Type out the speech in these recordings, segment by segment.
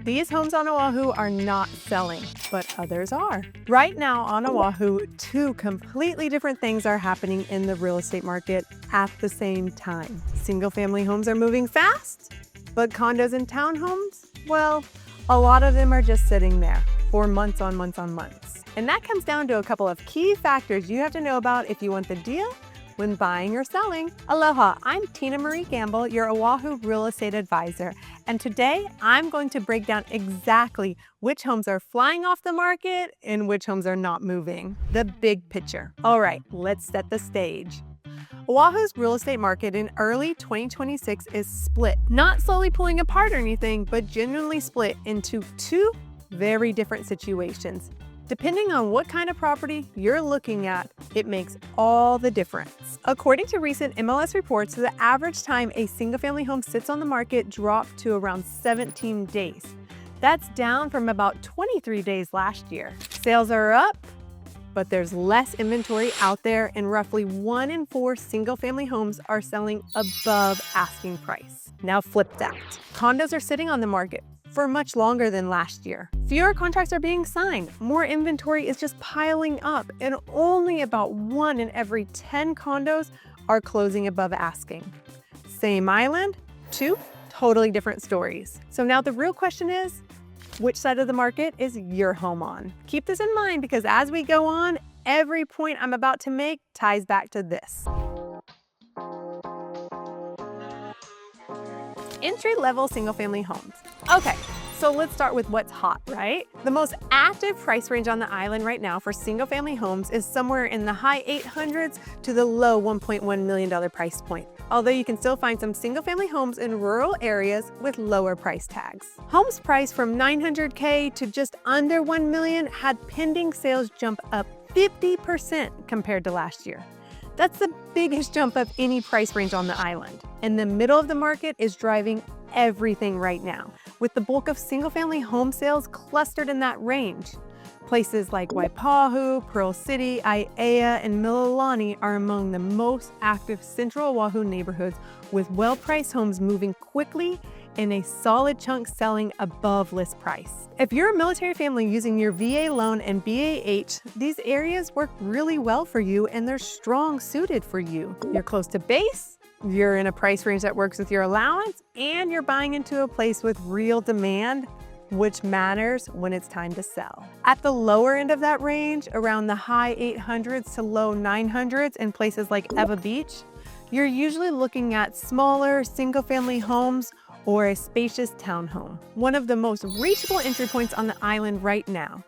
These homes on Oahu are not selling, but others are. Right now on Oahu, two completely different things are happening in the real estate market at the same time. Single-family homes are moving fast, but condos and townhomes, well, a lot of them are just sitting there for months on months on months. And that comes down to a couple of key factors you have to know about if you want the deal when buying or selling. Aloha, I'm Tina Marie Gamble, your Oahu real estate advisor. And today I'm going to break down exactly which homes are flying off the market and which homes are not moving. The big picture. All right, let's set the stage. Oahu's real estate market in early 2026 is split. Not slowly pulling apart or anything, but genuinely split into two very different situations. Depending on what kind of property you're looking at, it makes all the difference. According to recent MLS reports, the average time a single-family home sits on the market dropped to around 17 days. That's down from about 23 days last year. Sales are up, but there's less inventory out there, and roughly 1 in 4 single-family homes are selling above asking price. Now flip that. Condos are sitting on the market for much longer than last year. Fewer contracts are being signed, more inventory is just piling up, and only about 1 in every 10 condos are closing above asking. Same island, 2 totally different stories. So now the real question is, which side of the market is your home on? Keep this in mind because as we go on, every point I'm about to make ties back to this. Entry-level single-family homes. Okay, so let's start with what's hot, right? The most active price range on the island right now for single-family homes is somewhere in the high 800s to the low $1.1 million price point. Although you can still find some single-family homes in rural areas with lower price tags. Homes priced from $900K to just under $1 million had pending sales jump up 50% compared to last year. That's the biggest jump of any price range on the island. And the middle of the market is driving everything right now, with the bulk of single-family home sales clustered in that range. Places like Waipahu, Pearl City, Aiea, and Mililani are among the most active Central Oahu neighborhoods, with well-priced homes moving quickly and a solid chunk selling above list price. If you're a military family using your VA loan and BAH, these areas work really well for you and they're strong suited for you. You're close to base, you're in a price range that works with your allowance, and you're buying into a place with real demand, which matters when it's time to sell. At the lower end of that range, around the high 800s to low 900s in places like Ewa Beach, you're usually looking at smaller single-family homes or a spacious townhome. One of the most reachable entry points on the island right now.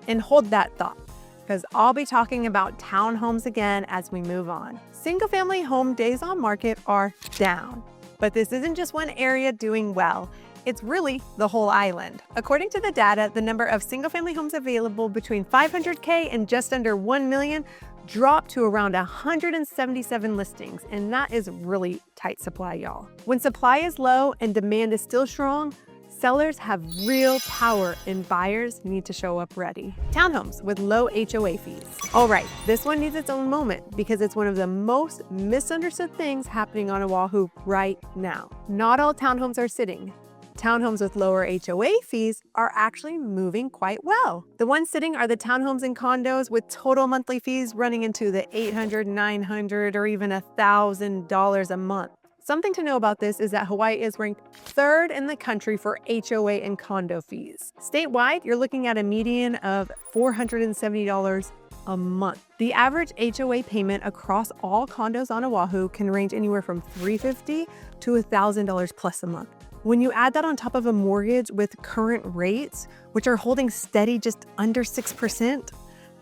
And hold that thought, because I'll be talking about townhomes again as we move on. Single-family home days on market are down, but this isn't just one area doing well. It's really the whole island. According to the data, the number of single-family homes available between 500K and just under 1 million dropped to around 177 listings, and that is really tight supply, y'all. When supply is low and demand is still strong, sellers have real power and buyers need to show up ready. Townhomes with low HOA fees. All right, this one needs its own moment because it's one of the most misunderstood things happening on Oahu right now. Not all townhomes are sitting. Townhomes with lower HOA fees are actually moving quite well. The ones sitting are the townhomes and condos with total monthly fees running into the $800, $900, or even $1,000 a month. Something to know about this is that Hawaii is ranked 3rd in the country for HOA and condo fees. Statewide, you're looking at a median of $470 a month. The average HOA payment across all condos on Oahu can range anywhere from $350 to $1,000 plus a month. When you add that on top of a mortgage with current rates, which are holding steady just under 6%,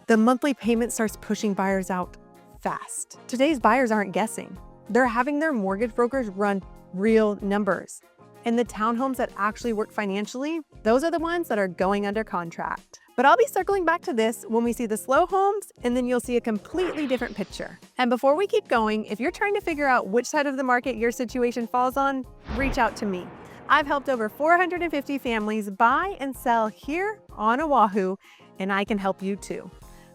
the monthly payment starts pushing buyers out fast. Today's buyers aren't guessing. They're having their mortgage brokers run real numbers. And the townhomes that actually work financially, those are the ones that are going under contract. But I'll be circling back to this when we see the slow homes, and then you'll see a completely different picture. And before we keep going, if you're trying to figure out which side of the market your situation falls on, reach out to me. I've helped over 450 families buy and sell here on Oahu, and I can help you too.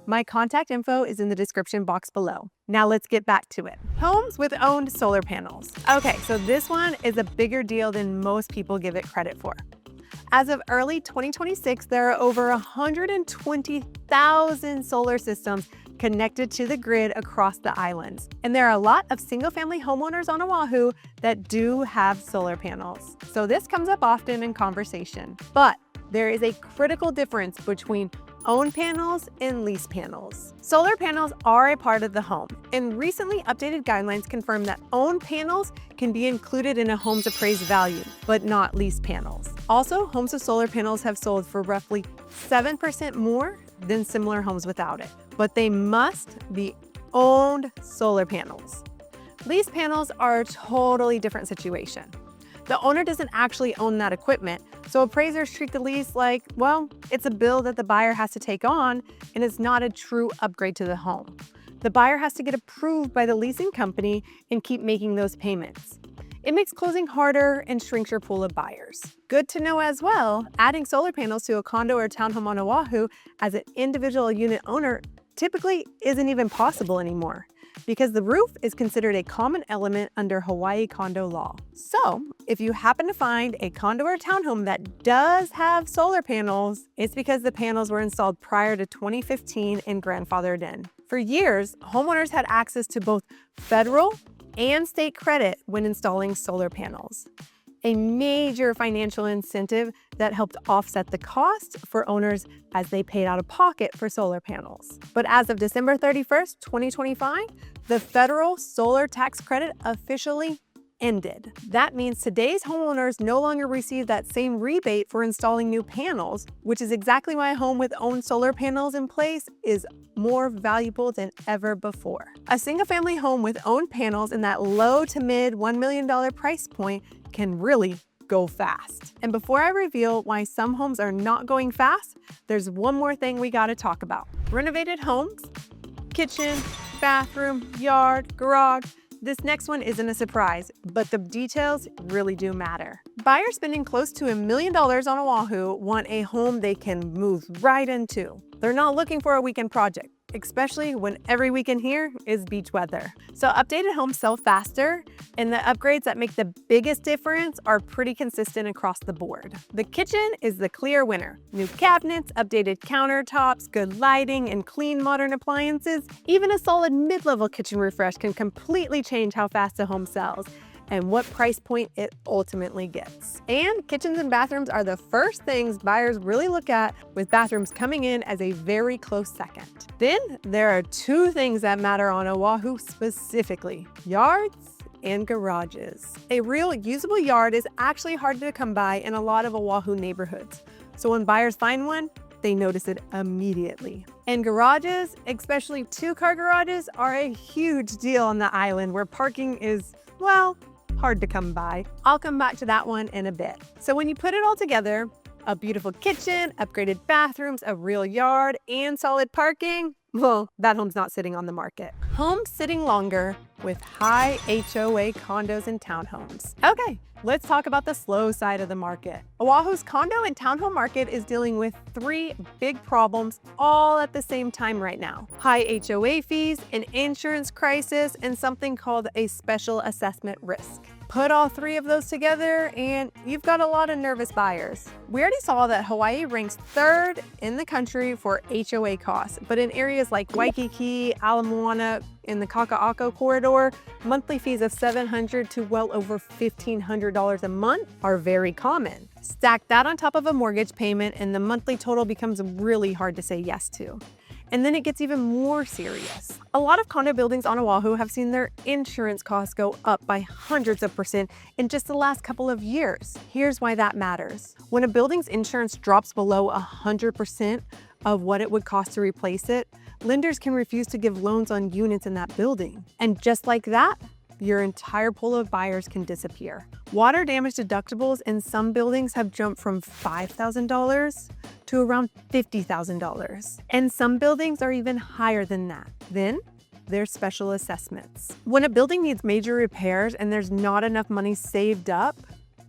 My contact info is in the description box below. Now let's get back to it. Homes with owned solar panels. Okay, so this one is a bigger deal than most people give it credit for. As of early 2026, there are over 120,000 solar systems connected to the grid across the islands. And there are a lot of single-family homeowners on Oahu that do have solar panels. So this comes up often in conversation. But there is a critical difference between own panels and lease panels. Solar panels are a part of the home, and recently updated guidelines confirm that own panels can be included in a home's appraised value, but not lease panels. Also, homes with solar panels have sold for roughly 7% more than similar homes without it, but they must be owned solar panels. Lease panels are a totally different situation. The owner doesn't actually own that equipment, so appraisers treat the lease like, well, it's a bill that the buyer has to take on, and it's not a true upgrade to the home. The buyer has to get approved by the leasing company and keep making those payments. It makes closing harder and shrinks your pool of buyers. Good to know as well, adding solar panels to a condo or townhome on Oahu as an individual unit owner typically isn't even possible anymore, because the roof is considered a common element under Hawaii condo law. So if you happen to find a condo or townhome that does have solar panels, it's because the panels were installed prior to 2015 and grandfathered in. For years, homeowners had access to both federal and state credit when installing solar panels, a major financial incentive that helped offset the cost for owners as they paid out of pocket for solar panels. But as of December 31st, 2025, the federal solar tax credit officially ended. That means today's homeowners no longer receive that same rebate for installing new panels, which is exactly why a home with own solar panels in place is more valuable than ever before. A single-family home with own panels in that low to mid $1 million price point can really go fast. And before I reveal why some homes are not going fast, there's one more thing we gotta talk about. Renovated homes, kitchen, bathroom, yard, garage. This next one isn't a surprise, but the details really do matter. Buyers spending close to $1 million on Oahu want a home they can move right into. They're not looking for a weekend project, especially when every weekend here is beach weather. So updated homes sell faster, and the upgrades that make the biggest difference are pretty consistent across the board. The kitchen is the clear winner. New cabinets, updated countertops, good lighting, and clean modern appliances. Even a solid mid-level kitchen refresh can completely change how fast a home sells and what price point it ultimately gets. And kitchens and bathrooms are the first things buyers really look at, with bathrooms coming in as a very close second. Then there are two things that matter on Oahu specifically: yards and garages. A real usable yard is actually hard to come by in a lot of Oahu neighborhoods. So when buyers find one, they notice it immediately. And garages, especially two-car garages, are a huge deal on the island where parking is, well, hard to come by. I'll come back to that one in a bit. So when you put it all together, a beautiful kitchen, upgraded bathrooms, a real yard, and solid parking, well, that home's not sitting on the market. Homes sitting longer with high HOA condos and townhomes. Okay, let's talk about the slow side of the market. Oahu's condo and townhome market is dealing with three big problems all at the same time right now: high HOA fees, an insurance crisis, and something called a special assessment risk. Put all three of those together and you've got a lot of nervous buyers. We already saw that Hawaii ranks third in the country for HOA costs, but in areas like Waikiki, Ala Moana, in the Kaka'ako corridor, monthly fees of $700 to well over $1,500 a month are very common. Stack that on top of a mortgage payment and the monthly total becomes really hard to say yes to. And then it gets even more serious. A lot of condo buildings on Oahu have seen their insurance costs go up by hundreds of percent in just the last couple of years. Here's why that matters. When a building's insurance drops below 100% of what it would cost to replace it, lenders can refuse to give loans on units in that building. And just like that, your entire pool of buyers can disappear. Water damage deductibles in some buildings have jumped from $5,000 to around $50,000. And some buildings are even higher than that. Then there's special assessments. When a building needs major repairs and there's not enough money saved up,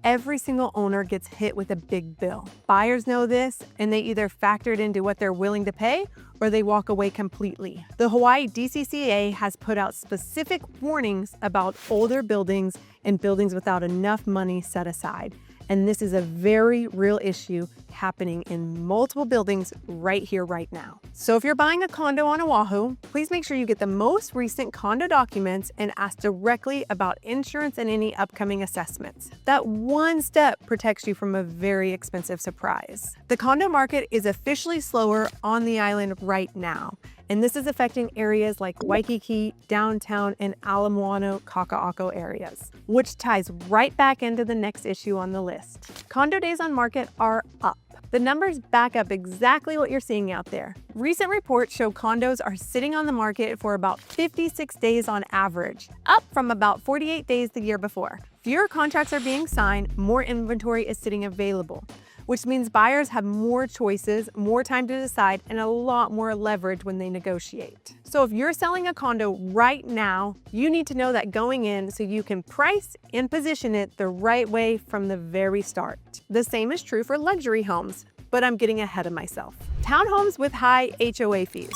every single owner gets hit with a big bill. Buyers know this, and they either factor it into what they're willing to pay or they walk away completely. The Hawaii DCCA has put out specific warnings about older buildings and buildings without enough money set aside. And this is a very real issue happening in multiple buildings right here, right now. So if you're buying a condo on Oahu, please make sure you get the most recent condo documents and ask directly about insurance and any upcoming assessments. That one step protects you from a very expensive surprise. The condo market is officially slower on the island right now, and this is affecting areas like Waikiki, downtown, and Ala Moana, Kaka'ako areas, which ties right back into the next issue on the list. Condo days on market are up. The numbers back up exactly what you're seeing out there. Recent reports show condos are sitting on the market for about 56 days on average, up from about 48 days the year before. Fewer contracts are being signed, more inventory is sitting available, which means buyers have more choices, more time to decide, and a lot more leverage when they negotiate. So if you're selling a condo right now, you need to know that going in so you can price and position it the right way from the very start. The same is true for luxury homes, but I'm getting ahead of myself. Townhomes with high HOA fees.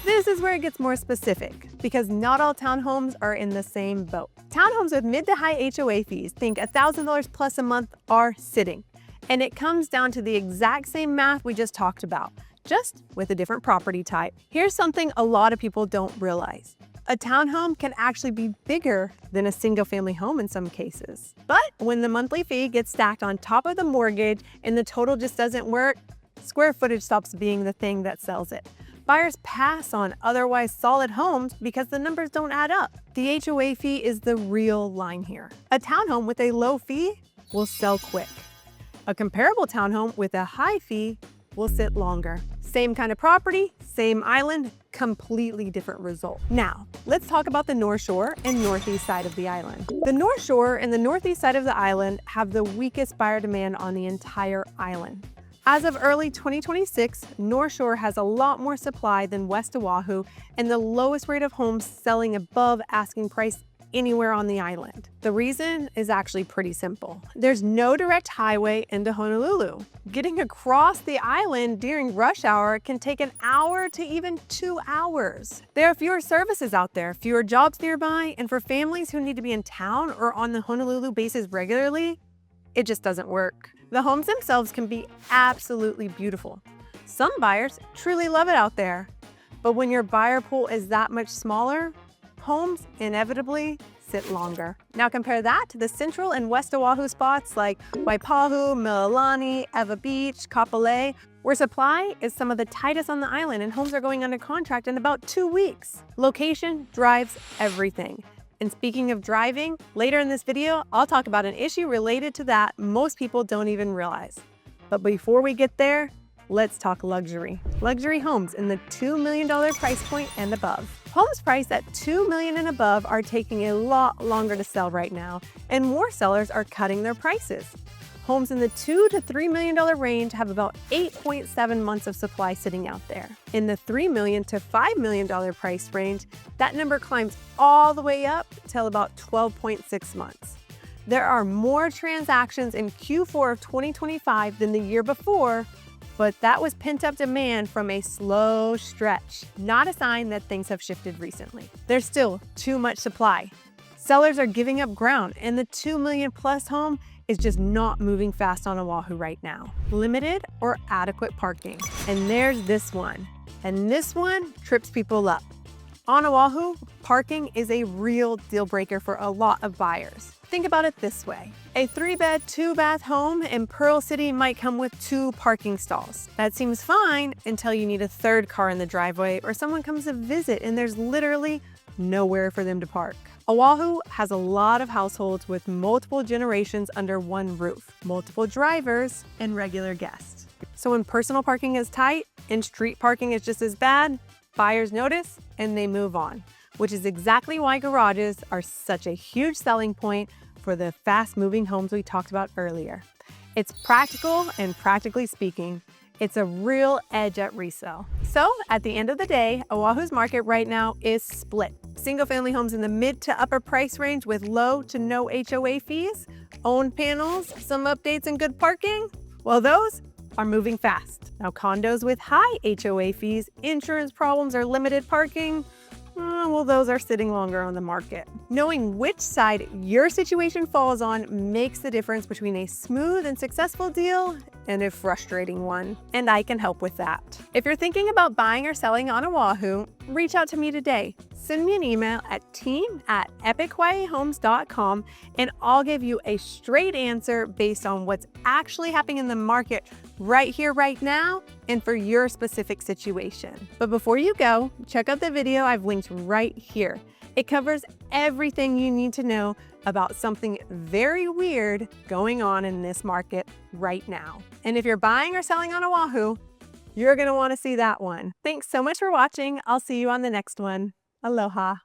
This is where it gets more specific, because not all townhomes are in the same boat. Townhomes with mid to high HOA fees, think $1,000 plus a month, are sitting. And it comes down to the exact same math we just talked about, just with a different property type. Here's something a lot of people don't realize. A townhome can actually be bigger than a single-family home in some cases. But when the monthly fee gets stacked on top of the mortgage and the total just doesn't work, square footage stops being the thing that sells it. Buyers pass on otherwise solid homes because the numbers don't add up. The HOA fee is the real line here. A townhome with a low fee will sell quick. A comparable townhome with a high fee will sit longer. Same kind of property, same island, completely different result. Now, let's talk about the Northshore and northeast side of the island. The Northshore and the northeast side of the island have the weakest buyer demand on the entire island. As of early 2026, Northshore has a lot more supply than West Oahu and the lowest rate of homes selling above asking price anywhere on the island. The reason is actually pretty simple. There's no direct highway into Honolulu. Getting across the island during rush hour can take an hour to even 2 hours. There are fewer services out there, fewer jobs nearby, and for families who need to be in town or on the Honolulu bases regularly, it just doesn't work. The homes themselves can be absolutely beautiful. Some buyers truly love it out there, but when your buyer pool is that much smaller, homes inevitably sit longer. Now compare that to the central and west Oahu spots like Waipahu, Mililani, Ewa Beach, Kapolei, where supply is some of the tightest on the island and homes are going under contract in about 2 weeks. Location drives everything. And speaking of driving, later in this video, I'll talk about an issue related to that most people don't even realize. But before we get there, let's talk luxury. Luxury homes in the $2 million price point and above. Homes priced at $2 million and above are taking a lot longer to sell right now, and more sellers are cutting their prices. Homes in the $2 to $3 million range have about 8.7 months of supply sitting out there. In the $3 million to $5 million price range, that number climbs all the way up till about 12.6 months. There are more transactions in Q4 of 2025 than the year before, but that was pent-up demand from a slow stretch, not a sign that things have shifted recently. There's still too much supply. Sellers are giving up ground, and the 2 million plus home is just not moving fast on Oahu right now. Limited or adequate parking. And there's this one. And this one trips people up. On Oahu, parking is a real deal breaker for a lot of buyers. Think about it this way. A 3-bed, 2-bath home in Pearl City might come with 2 parking stalls. That seems fine until you need a 3rd car in the driveway or someone comes to visit and there's literally nowhere for them to park. Oahu has a lot of households with multiple generations under one roof, multiple drivers, and regular guests. So when personal parking is tight and street parking is just as bad, buyers notice and they move on, which is exactly why garages are such a huge selling point for the fast-moving homes we talked about earlier. It's practical, and practically speaking, it's a real edge at resale. So at the end of the day, Oahu's market right now is split. Single-family homes in the mid to upper price range with low to no HOA fees, own panels, some updates and good parking, well, those are moving fast. Now condos with high HOA fees, insurance problems, or limited parking, well, those are sitting longer on the market. Knowing which side your situation falls on makes the difference between a smooth and successful deal and a frustrating one, and I can help with that. If you're thinking about buying or selling on Oahu, reach out to me today. Send me an email at team@epichawaiihomes.com and I'll give you a straight answer based on what's actually happening in the market right here, right now, and for your specific situation. But before you go, check out the video I've linked right here. It covers everything you need to know about something very weird going on in this market right now. And if you're buying or selling on Oahu, you're going to want to see that one. Thanks so much for watching. I'll see you on the next one. Aloha.